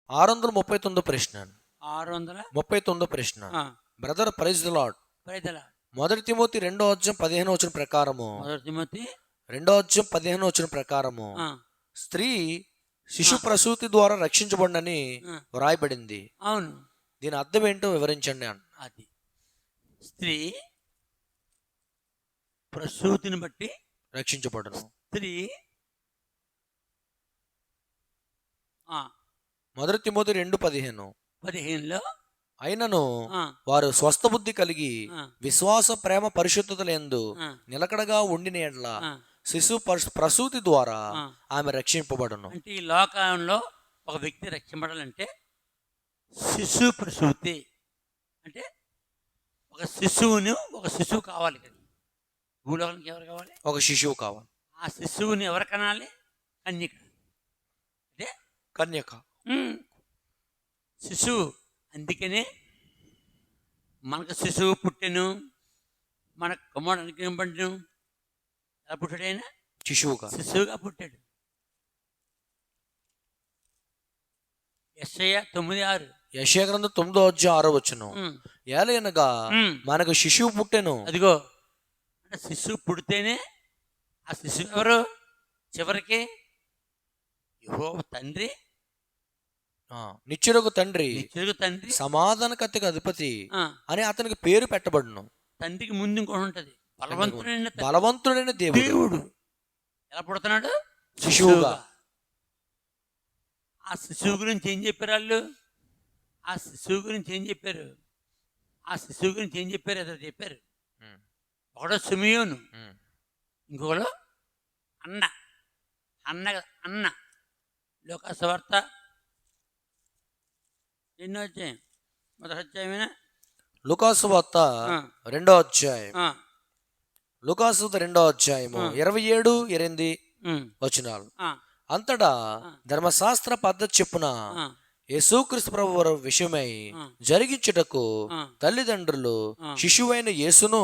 639 ప్రశ్న. 639 ప్రశ్న. Brother praise the lord. మొదటి తిమోతి 2:15 ప్రకారము, మొదటి తిమోతి 2:15 స్త్రీ శిశు ప్రసూతి ద్వారా రక్షించబడినని వ్రాయబడింది. అవును, దీని అర్థం ఏంటో వివరించండి అన్న. అది స్త్రీ ప్రసూతిని బట్టి రక్షించబడును. స్త్రీ మొదటి తిమోతి 2:15 అయినను వారు స్వస్థ బుద్ధి కలిగి విశ్వాస ప్రేమ పరిశుద్ధతలందు నిలకడగా ఉండిన ఎడల శిశు ప్రసూతి ద్వారా ఆమె రక్షింపబడును. అంటే ఈ లోకంలో ఒక వ్యక్తి రక్షింపడాలంటే శిశు ప్రసూతి అంటే ఒక శిశువు కావాలి కదా. భూలోకానికి ఎవరు కావాలి? ఒక శిశువు కావాలి. ఆ శిశువుని ఎవరు కనాలి? కన్యక. అంటే కన్యక శిశువు. అందుకనే మనకు శిశువు పుట్టెను, మన కుమారునికి ఏం పడ్డాను? ఎలా పుట్టాడు? ఆయన శిశువుగా పుట్టాడు. యెషయా 9:6. యెషయా గ్రంథం 9:6 ఏలయనగా మనకు శిశువు పుట్టెను. అదిగో అంటే శిశువు పుడితేనే ఆ శిశువు ఎవరు? చివరికి యెహోవా తండ్రి, నిత్యుడగు తండ్రి, సమాధానకర్తకు అధిపతి అని అతనికి పేరు పెట్టబడును. తండ్రికి ముందు ఇంకోటి ఉంటది, బలవంతుడైన దేవుడు. ఎలా పుడుతున్నాడు? శిశువుగా. ఆ శిశువు గురించి ఏం చెప్పారు వాళ్ళు? ఆ శిశువు గురించి ఏం చెప్పారు? ఏదో చెప్పారు. ఒకడో సిమియోను, ఇంకొకడు అన్న. లోకాసు వార్త ఎన్నో అధ్యాయం? మొదటి అధ్యాయమేనా? లూకాసు వార్త 2వ అధ్యాయం. లూకాసు 2వ అధ్యాయము 27-28 అంతటా ధర్మశాస్త్ర పద్ధతి చెప్పున యేసుక్రీస్తు ప్రభువు విషయమై జరిగించుటకు తల్లిదండ్రులు శిశువైన యేసును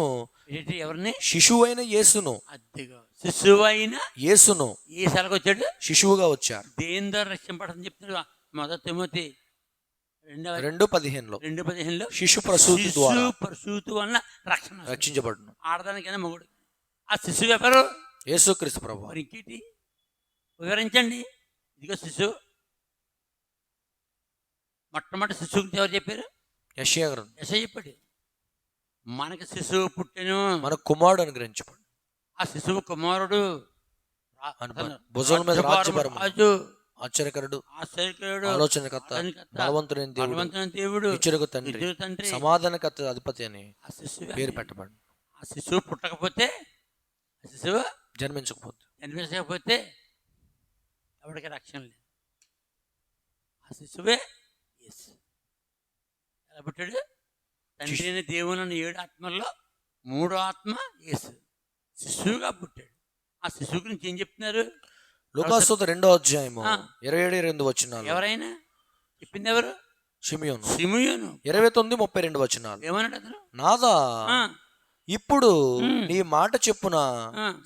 వచ్చాడు, శిశువుగా వచ్చారు. దేని ద్వారా రక్షింపడని చెప్తున్నాడు. మొదటి తిమోతి 2:15 శిశు ప్రసూతి వల్ల రక్షించబడును. ఆడదానికైనా మగుడు. ఆ శిశువు ఎవరు? యేసుక్రీస్తు ప్రభువు. ఇంకేంటి వివరించండి. ఇదిగో శిశువు. మొట్టమొదటి శిశువు గురించి ఎవరు చెప్పారు? యెషయా చెప్పాడు. మనకి శిశువు పుట్టెను, మన కుమారుడు అనుగ్రహించబడు. ఆ శిశువు కుమారుడు భుజముల మీద రాజ్యభారము, ఆశ్చర్యకరుడు, ఆలోచనకర్త, బలవంతుడైన దేవుడు, నిత్యుడగు తండ్రి, సమాధానకర్త అధిపతి అని పేరు పెట్టబడు. ఆ శిశువు పుట్టకపోతే, ఆ శిశువు జన్మించకపోతే ఎవరికి రక్షణ లేదు. ఆ శిశువే యేసు. ఎలా పుట్టాడు? తండ్రి అయిన దేవుని 7 ఆత్మల్లో 3వ ఆత్మ యేసు. శిశువుగా పుట్టాడు. ఆ శిశువు గురించి ఏం చెప్తున్నారు? లూకాసు 2వ అధ్యాయము 27-28 ఎవరైనా చెప్పింది ఎవరు? సిమియోను. 29-32 ఏమన్నాడు అతను? నాదా, ఇప్పుడు నీ మాట చెప్పున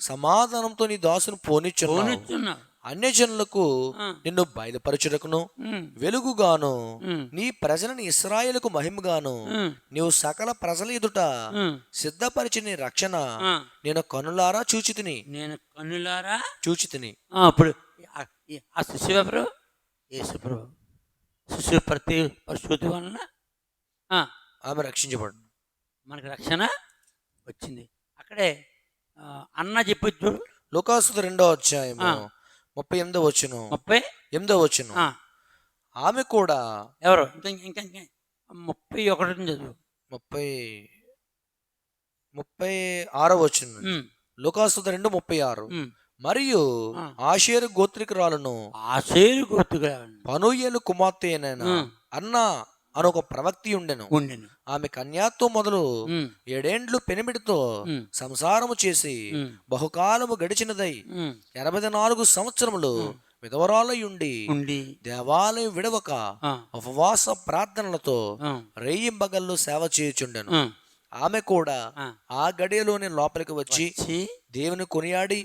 సమాధానంతో నీ దాసును పోనిచ్చున్నా, అన్యజనులకు నిన్ను బయలుపరచుటకును వెలుగుగాను, నీ ప్రజలను ఇశ్రాయేలుకు మహిమగాను, నీవు సకల ప్రజల ఎదుట సిద్ధపరిచిన రక్షణ నేను కన్నులారా చూచితిని. అప్పుడు ఆ శిశువు ఎవరు? యేసు ప్రభు. శిశువు ప్రతి పరిశుద్ధి వలన ఆమె రక్షించబడు. మనకు రక్షణ వచ్చింది. అక్కడే అన్న చెప్పొచ్చు. లూకాసు 2వ అధ్యాయము 38 ఆమె కూడా ఎవరు? ఇంకా 31 చదువు. 36 లూకాసు 2:36 మరియు ఆషేరు గోత్రికురాలను పనూయేలు కుమార్తె అన్న అని ఒక ప్రవక్తి ఉండెను. ఆమె కన్యాతో మొదలు 7 ఏండ్లు పెనిమిడితో సంసారము చేసి బహుకాలము గడిచినదై 84 సంవత్సరములు విధవరాలయుండి దేవాలయం విడవక ఉపవాస ప్రార్థనలతో రేయింబగళ్ళు సేవ చేయుచుండెను. ఆమె కూడా ఆ గడియలోనే లోపలికి వచ్చి దేవుని కొనియాడి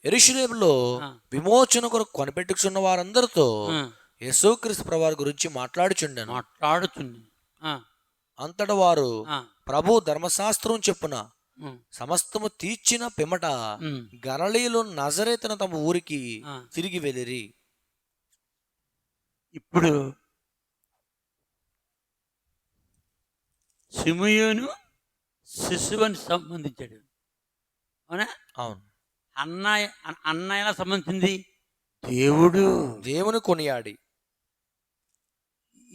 యెరూషలేములో విమోచన కొరకు కొనిపెట్టుకున్న వారందరితో యేసుక్రీస్తు ప్రభువారి గురించి మాట్లాడుచుండెను. మాట్లాడుచుంది. ఆ, అంతట వారు ఆ, ప్రభు ధర్మశాస్త్రం చెప్పున ఉమ్, సమస్తము తీర్చిన పిమ్మట ఉమ్, గలిలయలో నజరేతున తమ ఊరికి ఆ. తిరిగి వెళ్ళిరి. ఇప్పుడు సిమియోను శిశువుని సంబంధించాడు. అవునా? అవును, అన్న ఎలా సంబంధించింది? దేవుడు. దేవుని కొనియాడి.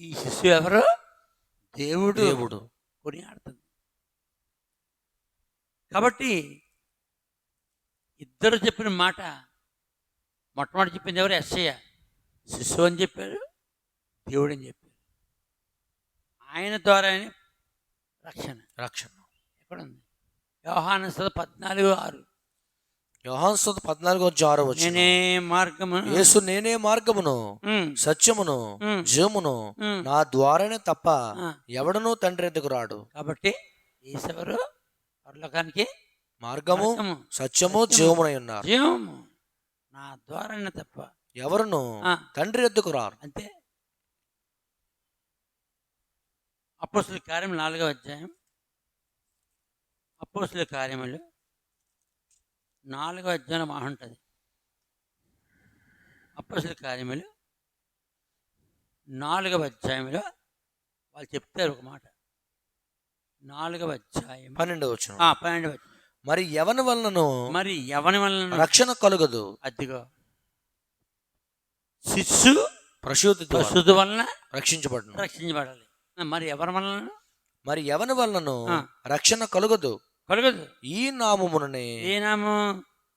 ఈ శిశువు ఎవరు? దేవుడు. దేవుడు కొనియాడుతుంది. కాబట్టి ఇద్దరు చెప్పిన మాట, మొట్టమొదటి చెప్పింది ఎవరు? యెషయా. శిశువు అని చెప్పారు, దేవుడు అని చెప్పారు. ఆయన ద్వారానే రక్షణ. రక్షణ. ఎక్కడుంది? యోహాను 14:6. యోహాను సువార్త 14:6 నేనే మార్గము. యేసు నేనే మార్గమును సత్యమును జీవమును, నా ద్వారానే తప్ప ఎవడనూ తండ్రి ఎద్దకు రాడు. కాబట్టి యేసెవరు? పరలోకానికి మార్గము మార్గము, సత్యము జీవమునై ఉన్నారు. జీవము నా ద్వారానే తప్ప ఎవరును తండ్రి ఎద్దకు రారు. అంతే. అపోస్తలుల కార్యం 4వ అధ్యాయం. అపోస్తలుల కార్యములు 4వ అధ్యాయం బాగుంటుంది. అపోస్తలుల కార్యములు 4వ అధ్యాయంలో వాళ్ళు చెప్తారు ఒక మాట. 4వ అధ్యాయం 12వ వచనం. 12వ వచనం. మరి ఎవని వలనను మరి ఎవని వలన రక్షణ కలుగదు. అదిగో శిశు ప్రసూతి ద్వారా ప్రసూతి వలన రక్షించబడును. రక్షించబడాలి. మరి ఎవరి వలన? మరి ఎవని వలనను ఆ. రక్షణ కలుగదు. కలగదు. ఈ నామముననే, ఏ నామం?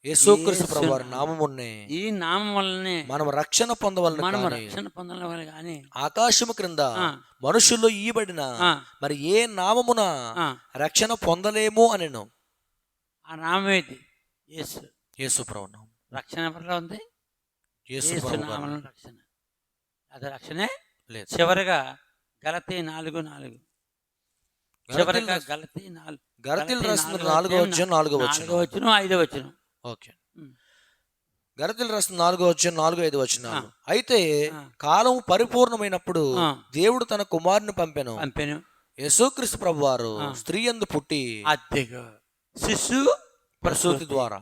యేసుక్రీస్తు యేసు ప్రభువారి నామమునే ఈ నామం వల్లనే మనం రక్షణ పొందవలను. మనం కానీ రక్షణ పొందగలం. కానీ ఆకాశము క్రింద ఆ. మనుషుల్లో ఈయబడిన ఆ, మరి ఏ నామమున ఆ, రక్షణ పొందలేము అనెను. ఆ నామం ఏంటి? యేసు. యేసు ప్రభు నామం. రక్షణ ఎవరిలో ఉంది? యేసు యేసు ప్రభు గారు. నామంలో రక్షణ. అది రక్షణే. లేదు. చివరిగా గలతీ 4:4. చివరిగా గలతీ 4. గలతీలు రాసిన 4వ అధ్యాయం 4వ వచనం. 4వ వచనం 5వ వచనం. ఓకే. ఉమ్. గలతీలు రాసిన 4వ అధ్యాయం 4-5 వచనాలు. అయితే ఆ. కాలం పరిపూర్ణమైనప్పుడు ఆ. దేవుడు తన కుమారుని పంపెను. పంపాను. యేసుక్రీస్తు ప్రభువారు ఆ. స్త్రీ యందు పుట్టి అద్దెగా శిశు ప్రసూతి ద్వారా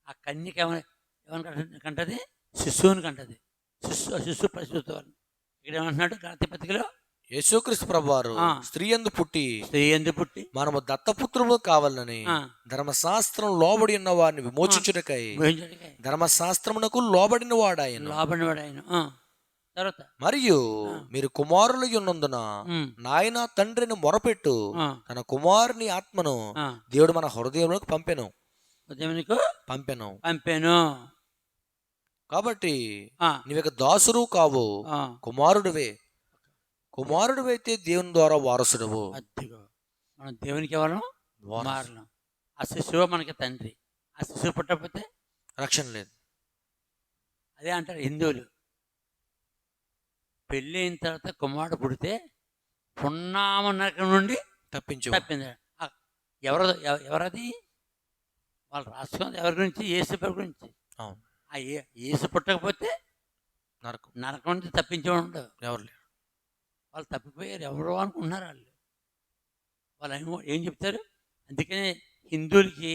ఆ కన్యక ఎవరిని కంటది? శిశువుని కంటది. శిశు ప్రసూతి వలన. ఇక్కడ ఏమంటున్నాడు గలతీ పత్రికలో? యేసుక్రీస్తు ప్రభువారు ఆ. స్త్రీ యందు పుట్టి స్త్రీ ఎందుకు పుట్టి మనము దత్తపుత్రులు కావాలని ఆ. ధర్మశాస్త్రం లోబడి ఉన్న వారిని విమోచించుటకై ఊహించడికే ధర్మశాస్త్రమునకు లోబడిన వాడాయను. లోబడివాడు ఆయన. తర్వాత మరియు మీరు కుమారులు ఉన్నందున ఉమ్, నాయన తండ్రిని మొరపెట్టు ఆ, తన కుమారుని ఆత్మను ఆ, దేవుడు మన హృదయంలోకి పంపెను. ఉదయంకు పంపెను. పంపాను. కాబట్టి ఆ, నీవిక దాసురు కావు, ఆ, కుమారుడివే. కుమారుడివైతే దేవుని ద్వారా వారసుడువు. అద్దిగో మనం దేవునికి ఎవరు? వారసు. కుమారులం. ఆ శిశువు మనకి తండ్రి. ఆ శిశువు పుట్టకపోతే రక్షణ లేదు. అదే అంటారు హిందువులు. పెళ్ళి అయిన తర్వాత కుమారుడు పుడితే పున్నామ నరకం నుండి తప్పించు. తప్పింది. ఎవరది? వాళ్ళు రాసుకుంది ఎవరి గురించి? యేసు ప్రభు గురించి. అవును. ఆ యేసు పుట్టకపోతే నరకం. నరకం నుంచి తప్పించేవాడు. ఎవరు లేరు. వాళ్ళు తప్పిపోయారు ఎవరో అనుకుంటున్నారు. వాళ్ళు ఏం చెప్తారు? అందుకనే హిందువులకి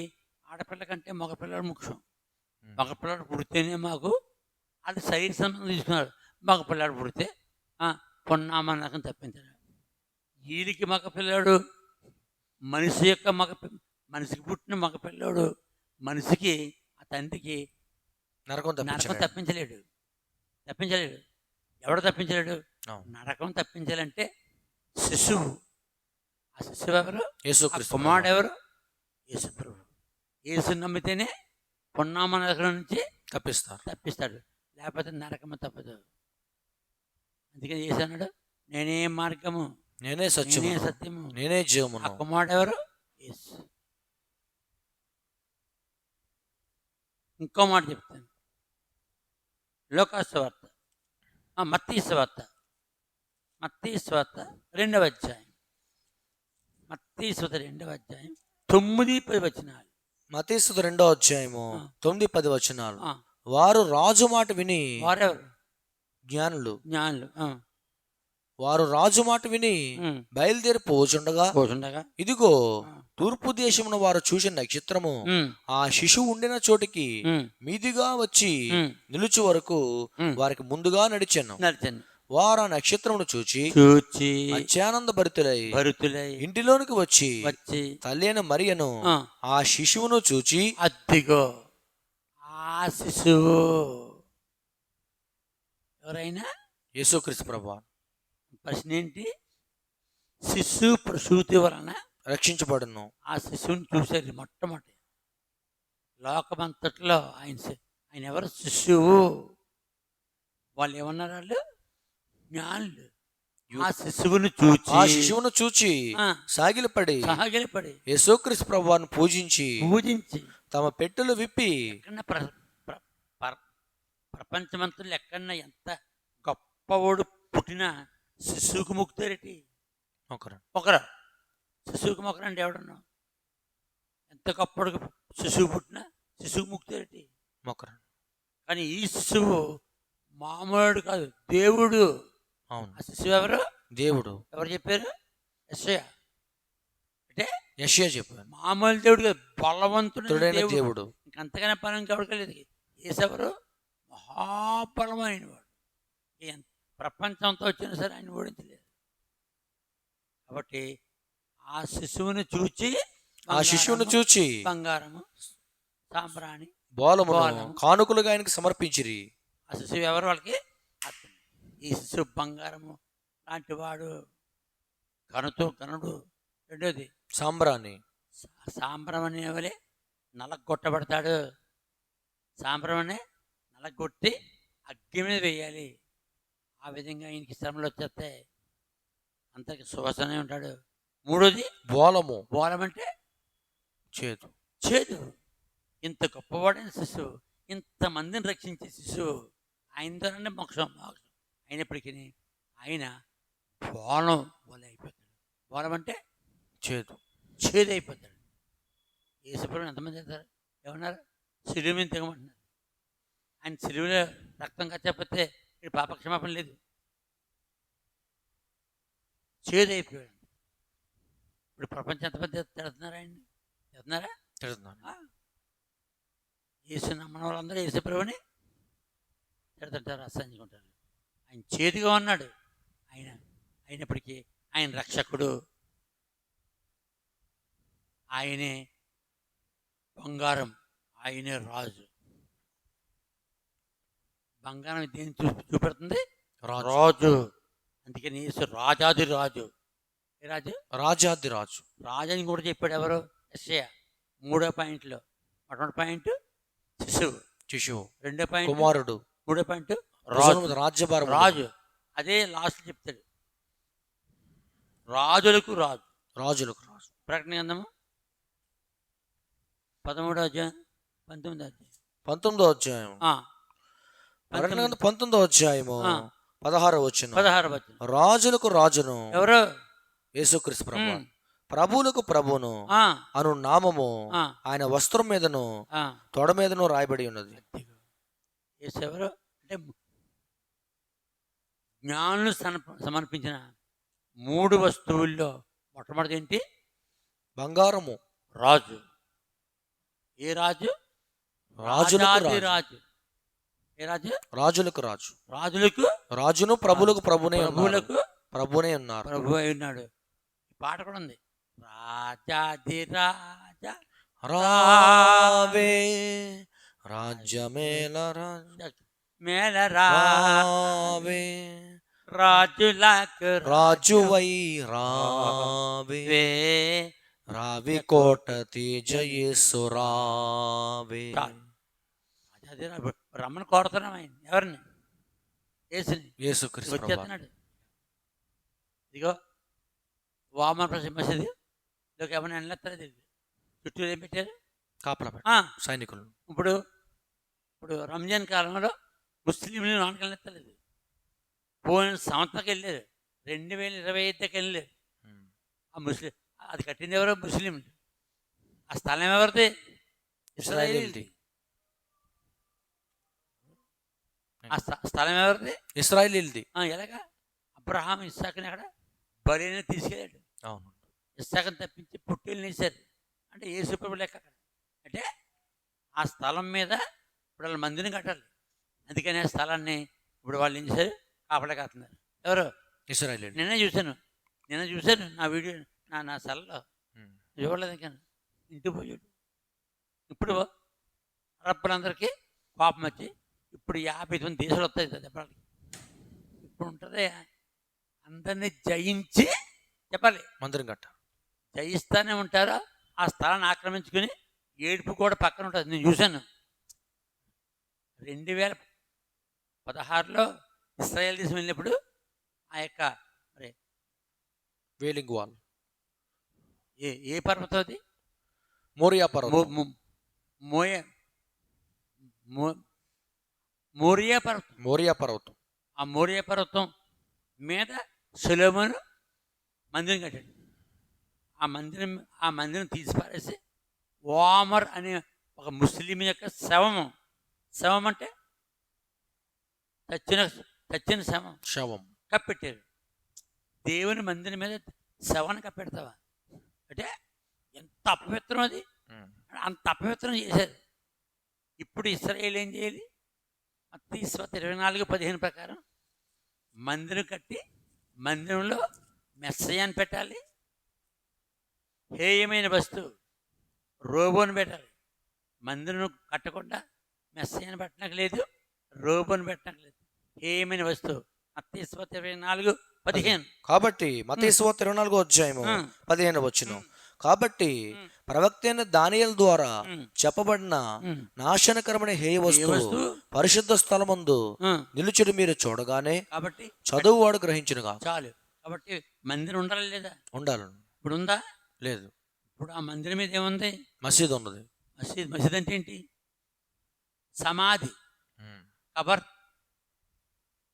ఆడపిల్ల కంటే మగపిల్లడు ముఖ్యం. మగపిల్లడు పుడితేనే మాకు అది శరీర సంబంధం తీసుకున్నారు. మగపిల్లాడు పుడితే పొన్నామ నరకం తప్పించాడు. వీరికి మగపిల్లాడు మనిషికి పుట్టిన మగపిల్లాడు మనిషికి ఆ తండ్రికి నరకం నరకం తప్పించలేడు. తప్పించలేడు. ఎవడు తప్పించలేడు? అవును. నరకం తప్పించాలంటే శిశువు. ఆ శిశువు ఎవరు? ఆ యేసుక్రీస్తు కుమారుడు ఎవరు? యేసు ప్రభు. యేసు నమ్మితేనే పొన్నామ నరకం నుంచి తప్పిస్తాడు. లేకపోతే నరకము తప్పదు. అందుకని యేసు అన్నాడు, నేనే మార్గము, నేనే సత్యము, నేనే సత్యము, నేనే ఆ జీవమును. కుమారుడు ఎవరు? యేసు. ఇంకో మాట చెప్తాను. లోకాసు వార్త, మత్తయి సువార్త 2వ అధ్యాయం. మత్తయి సువార్త 2వ అధ్యాయం 9-10 వచనాలు. మత్తయి సువార్త 2వ అధ్యాయము 9-10 వచనాలు. ఆ, వారు రాజు మాట విని వారెవరు? జ్ఞానులు జ్ఞానులు వారు రాజు మాట విని బయలుదేరి పోచుండగా ఇదిగో తూర్పు దేశమున వారు చూసిన నక్షత్రము ఆ శిశువు ఉండిన చోటికి మీదిగా వచ్చి నిలుచు వరకు వారికి ముందుగా నడిచాను. వారు ఆ నక్షత్రమును చూచి అత్యానంద భరితులై ఇంటిలోనికి వచ్చి తల్లి అయిన మరియను ఆ శిశువును చూచి అద్దిగో ఆ శిశువు ఎవరైనా యేసుక్రీస్తు ప్రభువా. ప్రశ్న ఏంటి? శిశువు ప్రసూతి వలన రక్షించబడును. ఆ శిశువుని చూశారు మొట్టమొదటి లోకమంతట్లో. ఆయన ఎవరు? శిశువు. వాళ్ళు ఏమన్నారు? వాళ్ళు జ్ఞానులు. ఆ శిశువును చూచి సాగిలపడి యేసుక్రీస్తు ప్రభువాను పూజించి తమ పెట్టెలు విప్పి ప్రపంచమంతలో ఎక్కడన్నా ఎంత గొప్పవాడు పుట్టినా శిశువుకు మొక్కుతారేటి? ఒకరు శిశువుకి మొక్కరు అంటే ఎవడన్నా ఎంత గొప్పడు శిశువు పుట్టినా శిశువుకు మొక్కుతారేటి? మొక్కరు. కానీ ఈ శిశువు మామూలుడు కాదు, దేవుడు. అవును. ఆ శిశువు ఎవరు? దేవుడు. ఎవరు చెప్పారు? యెషయా. అంటే యెషయా చెప్పారు. మామూలు దేవుడు కాదు, బలవంతుడైన దేవుడు. ఇంకంతగానే పని ఇంకెవరికలేదు. యేసెవరు? మహాబలమైన వాడు. ప్రపంచంతో వచ్చినా సరే ఆయన ఓడించలేదు. కాబట్టి ఆ శిశువుని చూచి బంగారము సాంబ్రాణి బోళమును కానుకలుగా ఆయనకు సమర్పించిరి. ఆ శిశువు ఎవరు? వాళ్ళకి అర్థం. ఈ శిశువు బంగారము లాంటి వాడు, గనుడు. రెండోది సాంబ్రాణి. సాంబ్రం అనేవలే నలగొట్టబడతాడు. సాంబ్రం అనే నలగొట్టి అగ్గి మీద వేయాలి. ఆ విధంగా ఈయనకి శ్రమలు వచ్చేస్తే అంతకి సువాసనే ఉంటాడు. మూడోది బోలం అంటే చేదు. ఇంత గొప్పవాడైన శిశువు, ఇంతమందిని రక్షించే శిశువు ఆయన ద్వారానే మోక్షం అయినప్పటికీ ఆయన బోలం అయిపోతాడు. బోలం అంటే చేదు అయిపోతాడు. యేసుప్రభువుని ఎంతమంది చేస్తారు? ఏమన్నారు? సిలువ మీద తెగమంటున్నారు. ఆయన సిలువలో రక్తం కచ్చకపోతే ఇక్కడ పాపక్షమాపణ లేదు. చేదు అయిపోయాడు. ఇప్పుడు ప్రపంచం ఎంతమంది తిడుతున్నారా? ఆయన్ని తిడుతున్నారా? యేసు నమ్మని వాళ్ళందరూ యేసుప్రభువుని తిడుతుంటారు, అసహించుకుంటారు. ఆయన చేదుగా ఉన్నాడు. అయినప్పటికీ ఆయన రక్షకుడు. ఆయనే బంగారం, ఆయనే రాజు. బంగారం దేని చూపెడుతుంది? రాజు. అందుకని యేసు రాజాది రాజు. ఏ రాజు? రాజాది రాజు. రాజు అని కూడా చెప్పాడు. ఎవరు? యెషయా. 3వ పాయింట్లో మొట్టమొదటి పాయింట్ శిశువు. 2వ పాయింట్ కుమారుడు. 3వ పాయింట్ రాజ్యభారం. రాజు. అదే లాస్ట్ చెప్తాడు, రాజులకు రాజు. ప్రకటన గ్రంథము 13వ అధ్యాయం 19వ అధ్యాయం 19వ అధ్యాయము 16వ వచనం. రాజులకు రాజును ఎవరు? యేసుక్రీస్తు ప్రభువు. ప్రభువులకు ప్రభువును అను నామము ఆయన వస్త్రం మీదను తొడ మీదను రాయబడి ఉన్నది. ఎవరు అంటే జ్ఞానులు సమర్పించిన 3 వస్తువుల్లో మొట్టమొదటి ఏంటి? బంగారము. రాజు. ఏ రాజు? రాజులకు రాజు. ఏ రాజు? రాజులకు రాజును ప్రభువులకు ప్రభునే ఉన్నారు. ప్రభు అయి ఉన్నాడు. పాట కూడా ఉంది. రాజాది రాజా రావే రాజ్యమేల రావే రాజులకు రాజువై రావే రావి కోట తేజయేసు రావే. రమ్మని కోరుతున్నాం ఆయన. ఎవరిని? యేసుక్రీస్తు వచ్చేస్తున్నాడు. ఇదిగో వామన మసీదులోకి ఏమైనా వెళ్ళలేదు. చుట్టూ ఏం పెట్టారు? కాపలా సైనికులు. ఇప్పుడు రంజాన్ కాలంలో ముస్లింలు లోనికి వెళ్ళలేదు. పోయిన సంవత్సరం వెళ్ళారు. 2025 వెళ్ళారు. ఆ ముస్లిం అది కట్టింది ఎవరో? ముస్లింలు. ఆ స్థలం ఎవరిది? ఇశ్రాయేలీది. ఆ స్థలం ఎవరిది? ఇశ్రాయేలీయులది. ఎలాగా? అబ్రహాం ఇస్సాకుని అక్కడ బలిని తీసుకెళ్ళాడు. అవును. ఇస్సాకుని తప్పించి పుట్టిల్ని వేశారు. అంటే యేసుప్రభు లెక్క అక్కడ. అంటే ఆ స్థలం మీద ఇప్పుడు వాళ్ళు మందిని కట్టాలి. అందుకని ఆ స్థలాన్ని ఇప్పుడు వాళ్ళు ఏం చేశారు? కాపలా కాస్తున్నారు. ఎవరు? ఇశ్రాయేలీయులు. నిన్న చూశాను నా వీడియో, నా సెల్లో చూడలేదు. ఇంకా ఇంటికి పోయాడు. ఇప్పుడు అరబ్బులందరికీ కోపం వచ్చి ఇప్పుడు 50 దేశాలు వస్తాయి చెప్పాలి. ఇప్పుడు ఉంటుంది అందరినీ జయించి చెప్పాలి మందిరం కట్ట జయిస్తానే ఉంటారు. ఆ స్థలాన్ని ఆక్రమించుకుని ఏడుపు కూడా పక్కన ఉంటుంది. నేను చూశాను 2016లో ఇశ్రాయేల్ దేశం వెళ్ళినప్పుడు ఆ యొక్క మరి వేలింగ్ వాల్, ఏ పర్వతం అది? మోరియా పర్వతం. మోరియా పర్వతం. మోరియా పర్వతం. ఆ మోరియా పర్వతం మీద సొలొమోను మందిరం కట్టాడు. ఆ మందిరం తీసి పారేసి ఓమర్ అనే ఒక ముస్లిం యొక్క శవం అంటే చచ్చిన శవం కప్పెట్టారు. దేవుని మందిరం మీద శవాన్ని కప్పెడతావా అంటే ఎంత అపవిత్రం అది. అంత అపవిత్రం చేశారు. ఇప్పుడు ఇశ్రాయేలు ఏం చేయాలి? మత్తయి 24:15 ప్రకారం మందిరం కట్టి మందిరంలో మెస్సయాన్ని పెట్టాలి. హేయమైన వస్తువు రోబోని పెట్టాలి. మందిరం కట్టకుండా మెస్సయాన్ని పెట్టడానికి లేదు, రోబోని పెట్టడానికి లేదు. హేయమైన వస్తువు మత్తయి 24:15. కాబట్టి మత్తయి 24:15 వచనం. కాబట్టి ప్రవక్త అయిన దానియేలు ద్వారా చెప్పబడిన నాశనకరమైన హేయ వస్తువు పరిశుద్ధ స్థలమందు నిలుచుడు మీరు చూడగానే కాబట్టి చదువువాడు గ్రహించునుగా. చాలు. కాబట్టి మందిరం ఉండాలి లేదా? ఉండాలి. ఇప్పుడు ఉందా? లేదు. ఇప్పుడు ఆ మందిరం మీద ఏముంది? మసీద్ ఉన్నది. మసీద్ అంటే ఏంటి? సమాధి. కబర్.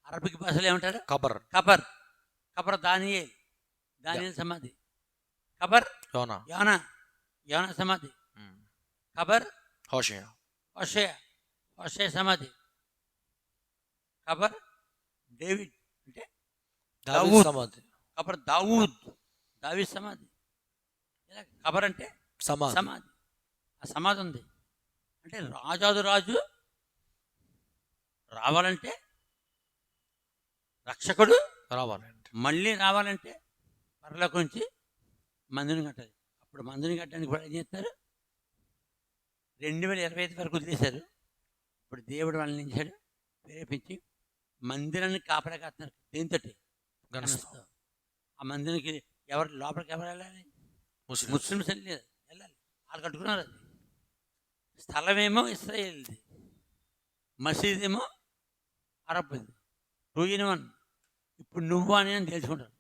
అరబిక్ భాషలో ఏమంటారు? కబర్. దానియేలు సమాధి. కబర్ యోనా సమాధి. కబర్ హోషేయ సమాధి. కబర్ డేవిడ్ అంటే సమాధి. కబర్ దావీద్ సమాధి. కబర్ అంటే సమాధి. ఆ సమాధి ఉంది అంటే రాజు రావాలంటే, రక్షకుడు మళ్ళీ రావాలంటే పరలోకం నుంచి మందిరం కట్టాలి. అప్పుడు మందిరం కట్టడానికి కూడా ఏం చేస్తారు? 2025 వరకు వదిలేశారు. ఇప్పుడు దేవుడు వాళ్ళని నించాడు, ప్రేరేపించి మందిరాన్ని కాపలా కాస్తున్నారు. దేంతో? గణస్థం. ఆ మందిరానికి లోపలికి ఎవరు వెళ్ళాలి? ముస్లిమ్స్ వెళ్ళాలి. వాళ్ళు కట్టుకున్నారు. అది స్థలమేమో ఇశ్రాయేల్ది, మసీద్ ఏమో అరబ్ది. 2 in 1. ఇప్పుడు నువ్వు అని తెలుసుకుంటారు.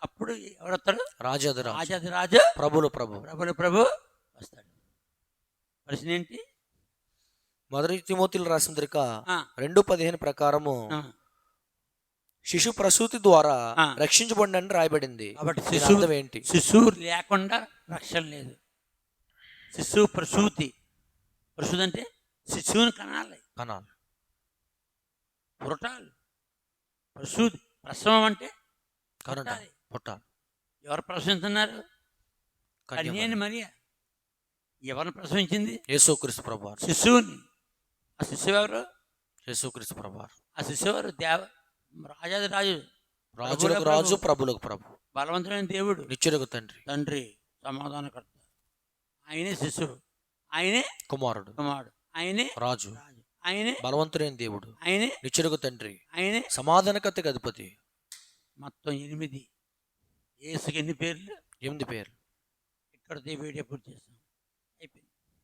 అప్పుడు ఎవరొస్తాడు? రాజు ప్రభు వస్తాడు. ప్రశ్న ఏంటి? మొదటి తిమోతిలో రాసిన పత్రిక 2:15 ప్రకారము శిశు ప్రసూతి ద్వారా రక్షించబడినని రాయబడింది. కాబట్టి శిశువు ఏంటి? శిశువు లేకుండా రక్షణ లేదు. శిశువు ప్రసూతి అంటే శిశువుని కనాలి. పురటాలు. ప్రసూతి ప్రసవం అంటే పుట్టాలి. ఎవరు ప్రసవిస్తున్నారు? కన్యని మరియా. ఎవరిని ప్రసవించింది? యేసుక్రీస్తు ప్రభువు. శిశువుని. ఆ శిశువు ఎవరు? యేసుక్రీస్తు ప్రభువు. ఆ శిశువు ఎవరు? రాజు ప్రభులకు ప్రభు, బలవంతుడైన దేవుడు, నిత్యుడగు తండ్రి, సమాధానకర్త. ఆయనే శిశువు, ఆయనే కుమారుడు, ఆయనే రాజు, ఆయనే బలవంతుడైన దేవుడు, ఆయనే నిత్యుడగు తండ్రి, ఆయనే సమాధానకర్తకు అధిపతి. మొత్తం 8. యేసుకి ఎన్ని పేర్లు? 8 పేర్లు. ఇక్కడ వీడియో పూర్తి చేస్తాం. అయిపోయింది.